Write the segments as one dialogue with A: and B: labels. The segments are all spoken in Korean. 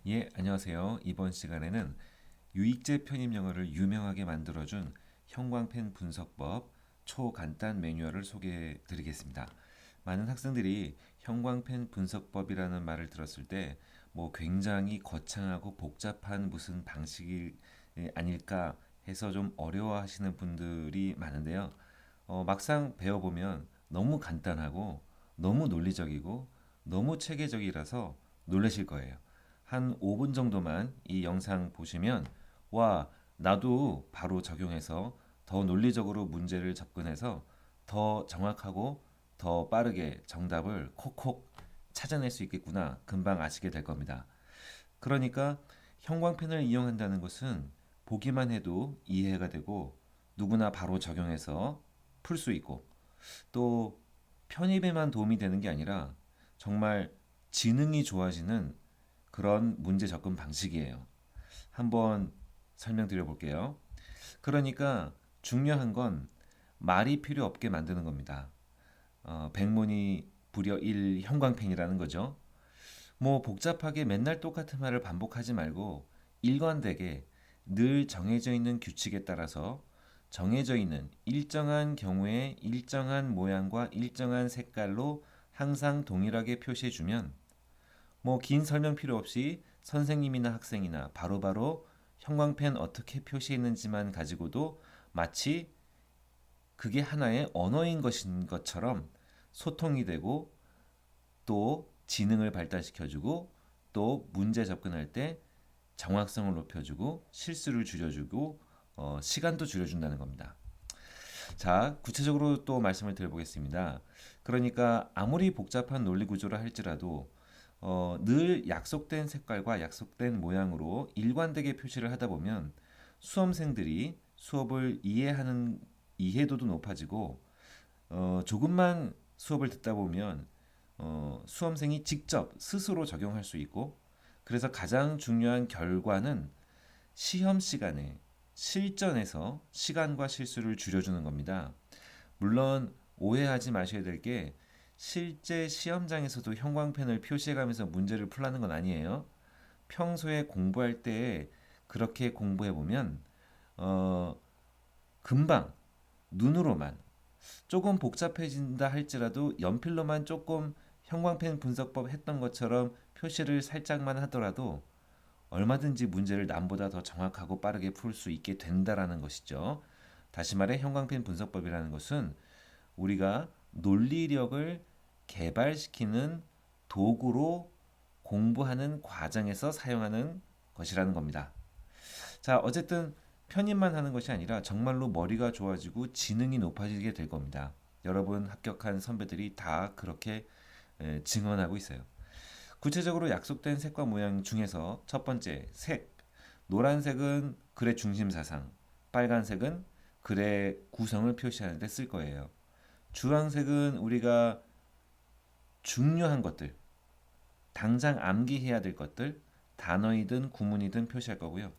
A: 예, 안녕하세요. 이번 시간에는 유익제 편입 영어를 유명하게 만들어준 형광펜 분석법 초간단 매뉴얼을 소개해 드리겠습니다. 많은 학생들이 형광펜 분석법이라는 말을 들었을 때 뭐 굉장히 거창하고 복잡한 무슨 방식이 아닐까 해서 좀 어려워하시는 분들이 많은데요. 막상 배워보면 너무 간단하고 너무 논리적이고 너무 체계적이라서 놀라실 거예요. 한 5분 정도만 이 영상 보시면 와, 나도 바로 적용해서 더 논리적으로 문제를 접근해서 더 정확하고 더 빠르게 정답을 콕콕 찾아낼 수 있겠구나 금방 아시게 될 겁니다. 그러니까 형광펜을 이용한다는 것은 보기만 해도 이해가 되고 누구나 바로 적용해서 풀 수 있고 또 편입에만 도움이 되는 게 아니라 정말 지능이 좋아지는 그런 문제 접근 방식이에요. 한번 설명드려 볼게요. 그러니까 중요한 건 말이 필요 없게 만드는 겁니다. 백문이 불여 일 형광펜이라는 거죠. 뭐 복잡하게 맨날 똑같은 말을 반복하지 말고 일관되게 늘 정해져 있는 규칙에 따라서 정해져 있는 일정한 경우에 일정한 모양과 일정한 색깔로 항상 동일하게 표시해주면 뭐 긴 설명 필요 없이 선생님이나 학생이나 바로바로 형광펜 어떻게 표시했는지만 가지고도 마치 그게 하나의 언어인 것인 것처럼 소통이 되고 또 지능을 발달시켜주고 또 문제 접근할 때 정확성을 높여주고 실수를 줄여주고 시간도 줄여준다는 겁니다. 자, 구체적으로 또 말씀을 드려보겠습니다. 그러니까 아무리 복잡한 논리 구조를 할지라도 늘 약속된 색깔과 약속된 모양으로 일관되게 표시를 하다 보면 수험생들이 수업을 이해하는 이해도도 높아지고 조금만 수업을 듣다 보면 수험생이 직접 스스로 적용할 수 있고 그래서 가장 중요한 결과는 시험 시간에 실전에서 시간과 실수를 줄여주는 겁니다. 물론 오해하지 마셔야 될 게 실제 시험장에서도 형광펜을 표시해가면서 문제를 풀라는 건 아니에요. 평소에 공부할 때 그렇게 공부해 보면 어, 금방 눈으로만 조금 복잡해진다 할지라도 연필로만 조금 형광펜 분석법 했던 것처럼 표시를 살짝만 하더라도 얼마든지 문제를 남보다 더 정확하고 빠르게 풀 수 있게 된다라는 것이죠. 다시 말해 형광펜 분석법이라는 것은 우리가 논리력을 개발시키는 도구로 공부하는 과정에서 사용하는 것이라는 겁니다. 자, 어쨌든 편입만 하는 것이 아니라 정말로 머리가 좋아지고 지능이 높아지게 될 겁니다. 여러분 합격한 선배들이 다 그렇게 증언하고 있어요. 구체적으로 약속된 색과 모양 중에서 첫 번째, 색. 노란색은 글의 중심 사상, 빨간색은 글의 구성을 표시하는 데 쓸 거예요. 주황색은 우리가 중요한 것들, 당장 암기해야 될 것들, 단어이든 구문이든 표시할 거고요.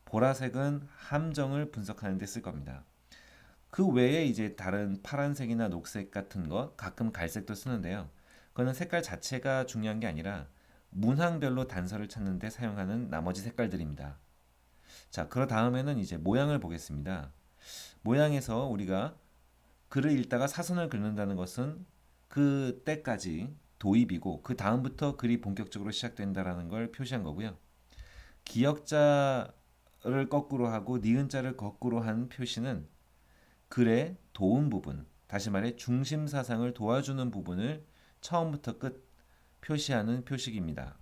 A: 보라색은 함정을 분석하는 데 쓸 겁니다. 그 외에 이제 다른 파란색이나 녹색 같은 거, 가끔 갈색도 쓰는데요. 그거는 색깔 자체가 중요한 게 아니라 문항별로 단서를 찾는 데 사용하는 나머지 색깔들입니다. 자, 그 다음에는 이제 모양을 보겠습니다. 모양에서 우리가 글을 읽다가 사선을 긋는다는 것은 그 때까지 도입이고 그 다음부터 글이 본격적으로 시작된다라는 걸 표시한 거고요. 기역자를 거꾸로 하고 니은자를 거꾸로 한 표시는 글의 도움 부분, 다시 말해 중심 사상을 도와주는 부분을 처음부터 끝 표시하는 표식입니다.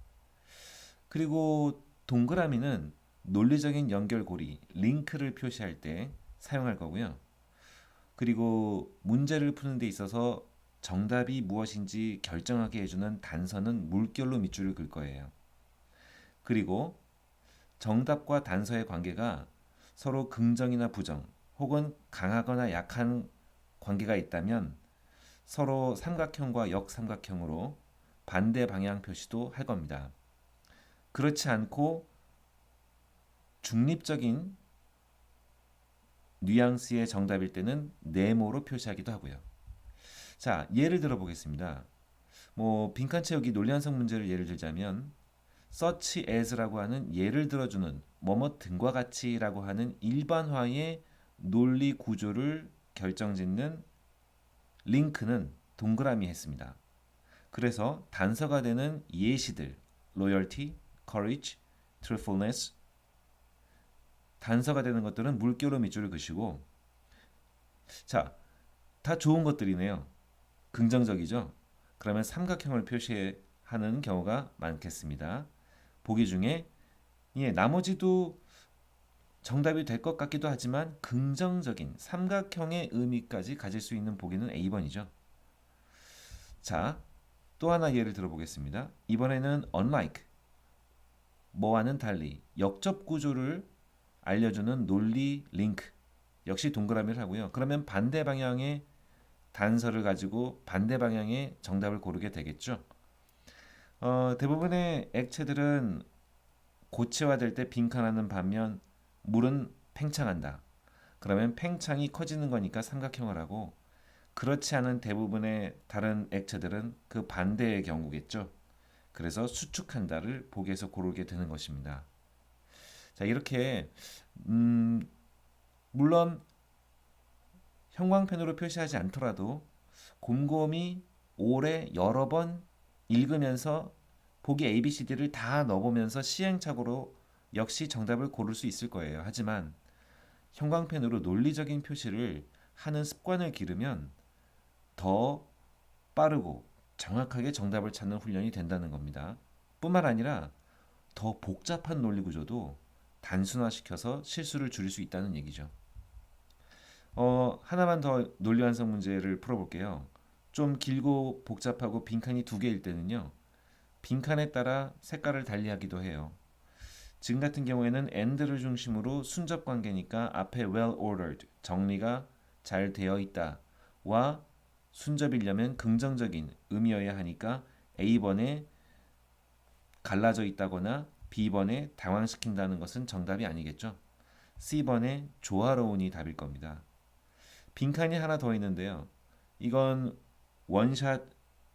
A: 그리고 동그라미는 논리적인 연결고리, 링크를 표시할 때 사용할 거고요. 그리고 문제를 푸는 데 있어서 정답이 무엇인지 결정하게 해주는 단서는 물결로 밑줄을 긋을 거예요. 그리고 정답과 단서의 관계가 서로 긍정이나 부정 혹은 강하거나 약한 관계가 있다면 서로 삼각형과 역삼각형으로 반대 방향 표시도 할 겁니다. 그렇지 않고 중립적인 뉘앙스의 정답일 때는 네모로 표시하기도 하고요. 자, 예를 들어 보겠습니다. 뭐 빈칸 채우기 논리완성 문제를 예를 들자면 such as라고 하는 예를 들어주는 뭐뭐 등과 같이라고 하는 일반화의 논리 구조를 결정짓는 링크는 동그라미 했습니다. 그래서 단서가 되는 예시들 loyalty, courage, truthfulness 단서가 되는 것들은 물결로 밑줄을 그시고 자, 다 좋은 것들이네요. 긍정적이죠? 그러면 삼각형을 표시하는 경우가 많겠습니다. 보기 중에 나머지도 정답이 될 것 같기도 하지만 긍정적인 삼각형의 의미까지 가질 수 있는 보기는 A번이죠. 자, 또 하나 예를 들어보겠습니다. 이번에는 unlike, 뭐와는 달리 역접 구조를 알려주는 논리 링크 역시 동그라미를 하고요. 그러면 반대 방향의 단서를 가지고 반대 방향의 정답을 고르게 되겠죠. 대부분의 액체들은 고체화될 때 빈칸하는 반면 물은 팽창한다. 그러면 팽창이 커지는 거니까 삼각형을 하고 그렇지 않은 대부분의 다른 액체들은 그 반대의 경우겠죠. 그래서 수축한다를 보기에서 고르게 되는 것입니다. 자, 이렇게 물론 형광펜으로 표시하지 않더라도 곰곰이 오래 여러 번 읽으면서 보기 ABCD를 다 넣어보면서 시행착오로 역시 정답을 고를 수 있을 거예요. 하지만 형광펜으로 논리적인 표시를 하는 습관을 기르면 더 빠르고 정확하게 정답을 찾는 훈련이 된다는 겁니다. 뿐만 아니라 더 복잡한 논리 구조도 단순화시켜서 실수를 줄일 수 있다는 얘기죠. 하나만 더 논리 완성 문제를 풀어볼게요. 좀 길고 복잡하고 빈칸이 두 개일 때는요. 빈칸에 따라 색깔을 달리하기도 해요. 지금 같은 경우에는 and를 중심으로 순접 관계니까 앞에 well ordered, 정리가 잘 되어 있다와 순접이려면 긍정적인 의미여야 하니까 A번에 갈라져 있다거나 B번에 당황시킨다는 것은 정답이 아니겠죠. C번에 조화로운이 답일 겁니다. 빈칸이 하나 더 있는데요. 이건 원샷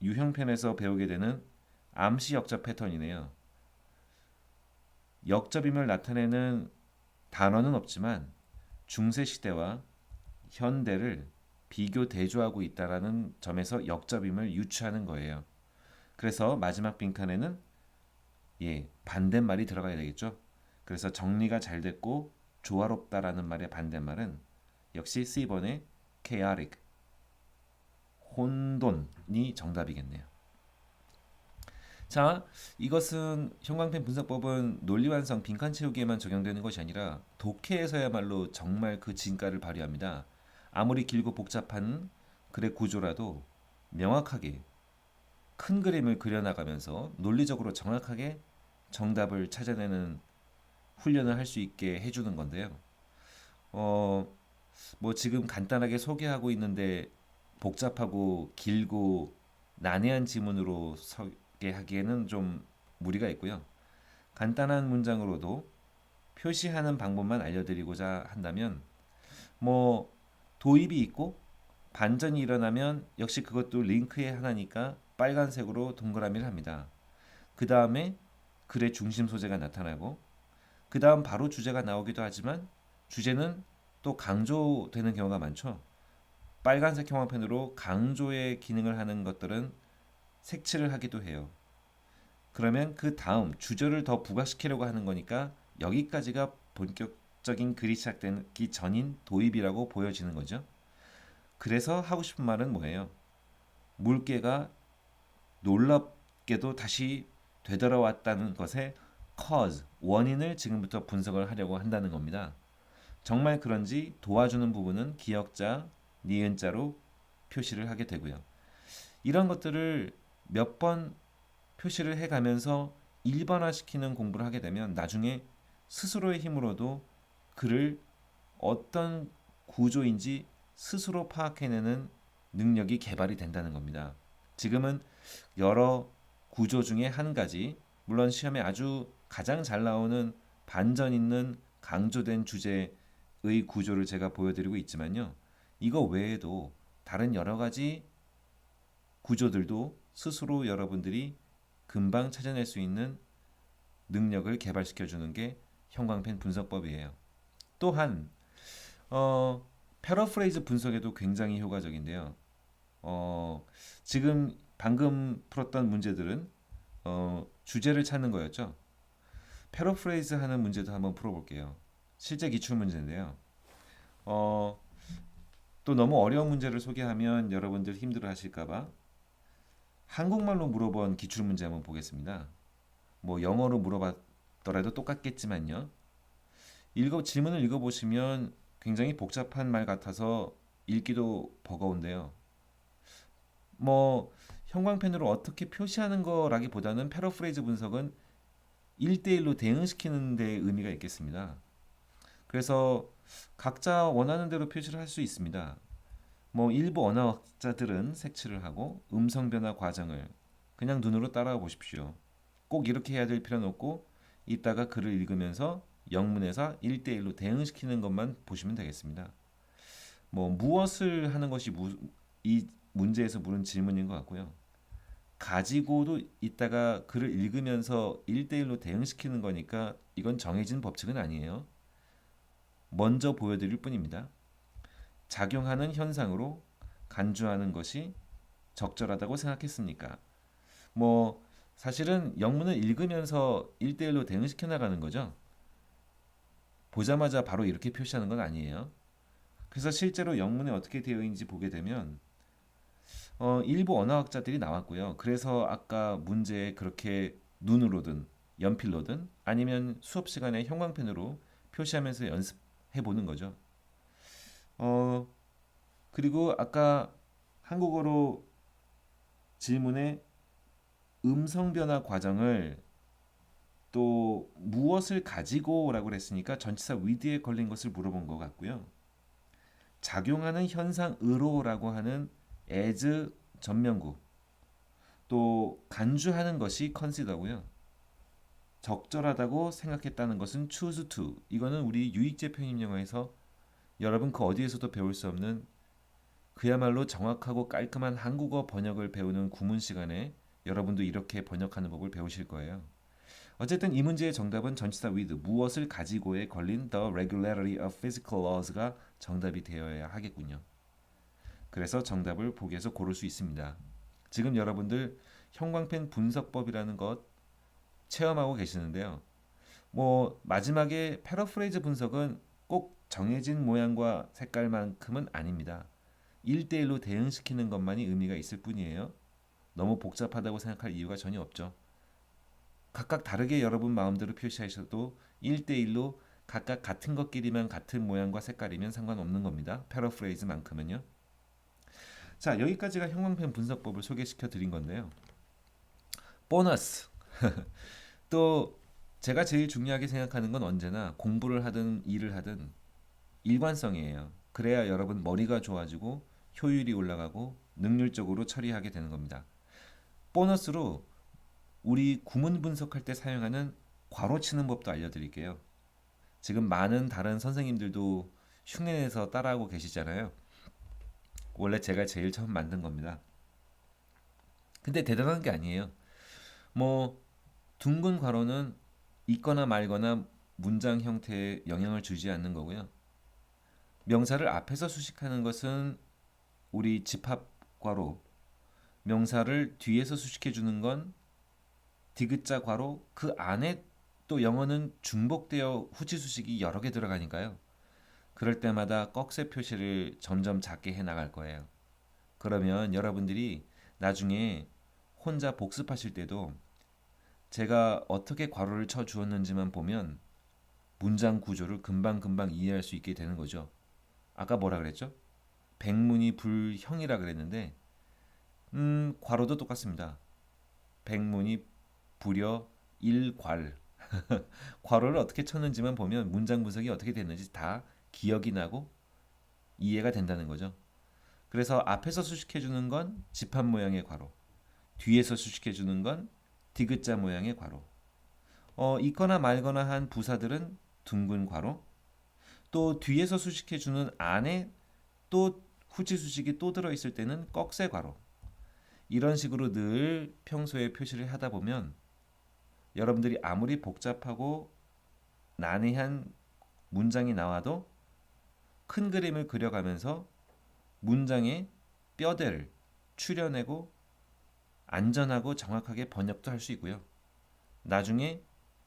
A: 유형편에서 배우게 되는 암시 역접 패턴이네요. 역접임을 나타내는 단어는 없지만 중세 시대와 현대를 비교 대조하고 있다라는 점에서 역접임을 유추하는 거예요. 그래서 마지막 빈칸에는 반대말이 들어가야 되겠죠. 그래서 정리가 잘 됐고 조화롭다라는 말의 반대말은 역시 C번의 chaotic, 혼돈이 정답이겠네요. 자, 이것은 형광펜 분석법은 논리완성 빈칸 채우기에만 적용되는 것이 아니라 독해에서야말로 정말 그 진가를 발휘합니다. 아무리 길고 복잡한 글의 구조라도 명확하게 큰 그림을 그려나가면서 논리적으로 정확하게 정답을 찾아내는 훈련을 할 수 있게 해주는 건데요. 뭐 지금 간단하게 소개하고 있는데 복잡하고 길고 난해한 지문으로 소개하기에는 좀 무리가 있고요. 간단한 문장으로도 표시하는 방법만 알려드리고자 한다면 뭐 도입이 있고 반전이 일어나면 역시 그것도 링크의 하나니까 빨간색으로 동그라미를 합니다. 그 다음에 글의 중심 소재가 나타나고 그 다음 바로 주제가 나오기도 하지만 주제는 또 강조되는 경우가 많죠. 빨간색 형광펜으로 강조의 기능을 하는 것들은 색칠을 하기도 해요. 그러면 그 다음 주제를 더 부각시키려고 하는 거니까 여기까지가 본격적인 글이 시작되기 전인 도입이라고 보여지는 거죠. 그래서 하고 싶은 말은 뭐예요? 물개가 놀랍게도 다시 되돌아왔다는 것의 cause, 원인을 지금부터 분석을 하려고 한다는 겁니다. 정말 그런지 도와주는 부분은 기역자, 니은자로 표시를 하게 되고요. 이런 것들을 몇 번 표시를 해가면서 일반화시키는 공부를 하게 되면 나중에 스스로의 힘으로도 글을 어떤 구조인지 스스로 파악해내는 능력이 개발이 된다는 겁니다. 지금은 여러 구조 중에 한 가지, 물론 시험에 아주 가장 잘 나오는 반전 있는 강조된 주제의 구조를 제가 보여드리고 있지만요. 이거 외에도 다른 여러 가지 구조들도 스스로 여러분들이 금방 찾아낼 수 있는 능력을 개발시켜 주는 게 형광펜 분석법이에요. 또한 패러프레이즈 분석에도 굉장히 효과적인데요. 지금 방금 풀었던 문제들은 주제를 찾는 거였죠. 패러프레이즈 하는 문제도 한번 풀어볼게요. 실제 기출 문제인데요. 어, 또 너무 어려운 문제를 소개하면 여러분들 힘들어 하실까봐 한국말로 물어본 기출 문제 한번 보겠습니다. 뭐 영어로 물어봤더라도 똑같겠지만요. 질문을 읽어보시면 굉장히 복잡한 말 같아서 읽기도 버거운데요. 뭐 형광펜으로 어떻게 표시하는 거라기보다는 패러프레이즈 분석은 1대1로 대응시키는 데 의미가 있겠습니다. 그래서 각자 원하는 대로 표시를 할 수 있습니다. 뭐 일부 언어학자들은 색칠을 하고 음성 변화 과정을 그냥 눈으로 따라가 보십시오. 꼭 이렇게 해야 될 필요는 없고 이따가 글을 읽으면서 영문에서 1대1로 대응시키는 것만 보시면 되겠습니다. 뭐 무엇을 하는 것이 이 문제에서 물은 질문인 것 같고요. 가지고도 이따가 글을 읽으면서 1대1로 대응시키는 거니까 이건 정해진 법칙은 아니에요. 먼저 보여드릴 뿐입니다. 작용하는 현상으로 간주하는 것이 적절하다고 생각했습니까? 뭐 사실은 영문을 읽으면서 1대1로 대응시켜 나가는 거죠. 보자마자 바로 이렇게 표시하는 건 아니에요. 그래서 실제로 영문에 어떻게 되어 있는지 보게 되면 일부 언어학자들이 나왔고요. 그래서 아까 문제에 그렇게 눈으로든 연필로든 아니면 수업 시간에 형광펜으로 표시하면서 연습해 보는 거죠. 어, 그리고 아까 한국어로 질문에 음성 변화 과정을 또 무엇을 가지고라고 그랬으니까 전치사 with에 걸린 것을 물어본 것 같고요. 작용하는 현상으로라고 하는 as 전면구 또 간주하는 것이 consider고요. 적절하다고 생각했다는 것은 choose to. 이거는 우리 유익제 편입 영어에서 여러분 그 어디에서도 배울 수 없는 그야말로 정확하고 깔끔한 한국어 번역을 배우는 구문 시간에 여러분도 이렇게 번역하는 법을 배우실 거예요. 어쨌든 이 문제의 정답은 전치사 with 무엇을 가지고에 걸린 the regularity of physical laws가 정답이 되어야 하겠군요. 그래서 정답을 보기에서 고를 수 있습니다. 지금 여러분들 형광펜 분석법이라는 것 체험하고 계시는데요. 뭐 마지막에 패러프레이즈 분석은 꼭 정해진 모양과 색깔만큼은 아닙니다. 1대1로 대응시키는 것만이 의미가 있을 뿐이에요. 너무 복잡하다고 생각할 이유가 전혀 없죠. 각각 다르게 여러분 마음대로 표시하셔도 1대1로 각각 같은 것끼리만 같은 모양과 색깔이면 상관없는 겁니다. 패러프레이즈만큼은요. 자, 여기까지가 형광펜 분석법을 소개시켜 드린 건데요. 보너스. 또 제가 제일 중요하게 생각하는 건 언제나 공부를 하든 일을 하든 일관성이에요. 그래야 여러분 머리가 좋아지고 효율이 올라가고 능률적으로 처리하게 되는 겁니다. 보너스로 우리 구문 분석할 때 사용하는 괄호 치는 법도 알려드릴게요. 지금 많은 다른 선생님들도 흉내내서 따라하고 계시잖아요. 원래 제가 제일 처음 만든 겁니다. 근데 대단한 게 아니에요. 뭐 둥근 괄호는 있거나 말거나 문장 형태에 영향을 주지 않는 거고요. 명사를 앞에서 수식하는 것은 우리 집합 괄호, 명사를 뒤에서 수식해 주는 건 디귿자 괄호, 그 안에 또 영어는 중복되어 후치 수식이 여러 개 들어가니까요. 그럴 때마다 꺽쇠 표시를 점점 작게 해 나갈 거예요. 그러면 여러분들이 나중에 혼자 복습하실 때도 제가 어떻게 괄호를 쳐 주었는지만 보면 문장 구조를 금방금방 이해할 수 있게 되는 거죠. 아까 뭐라 그랬죠? 백문이 불형이라 그랬는데 괄호도 똑같습니다. 백문이 불여 일괄. 괄호를 어떻게 쳤는지만 보면 문장 분석이 어떻게 됐는지 다 기억이 나고 이해가 된다는 거죠. 그래서 앞에서 수식해 주는 건 집합 모양의 괄호, 뒤에서 수식해 주는 건 디귿자 모양의 괄호. 있거나 말거나 한 부사들은 둥근 괄호. 또 뒤에서 수식해 주는 안에 또 후치 수식이 또 들어 있을 때는 꺽쇠 괄호. 이런 식으로 늘 평소에 표시를 하다 보면 여러분들이 아무리 복잡하고 난해한 문장이 나와도 큰 그림을 그려가면서 문장의 뼈대를 추려내고 안전하고 정확하게 번역도 할 수 있고요. 나중에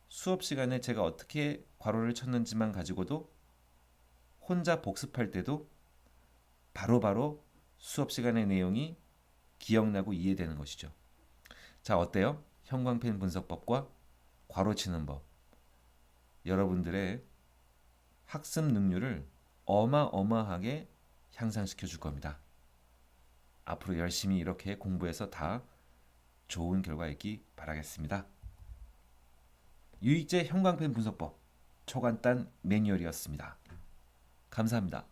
A: 수업 시간에 제가 어떻게 괄호를 쳤는지만 가지고도 혼자 복습할 때도 바로바로 수업 시간의 내용이 기억나고 이해되는 것이죠. 자, 어때요? 형광펜 분석법과 괄호 치는 법. 여러분들의 학습 능률을 어마어마하게 향상시켜 줄 겁니다. 앞으로 열심히 이렇게 공부해서 다 좋은 결과 있기 바라겠습니다. 유익제 형광펜 분석법 초간단 매뉴얼이었습니다. 감사합니다.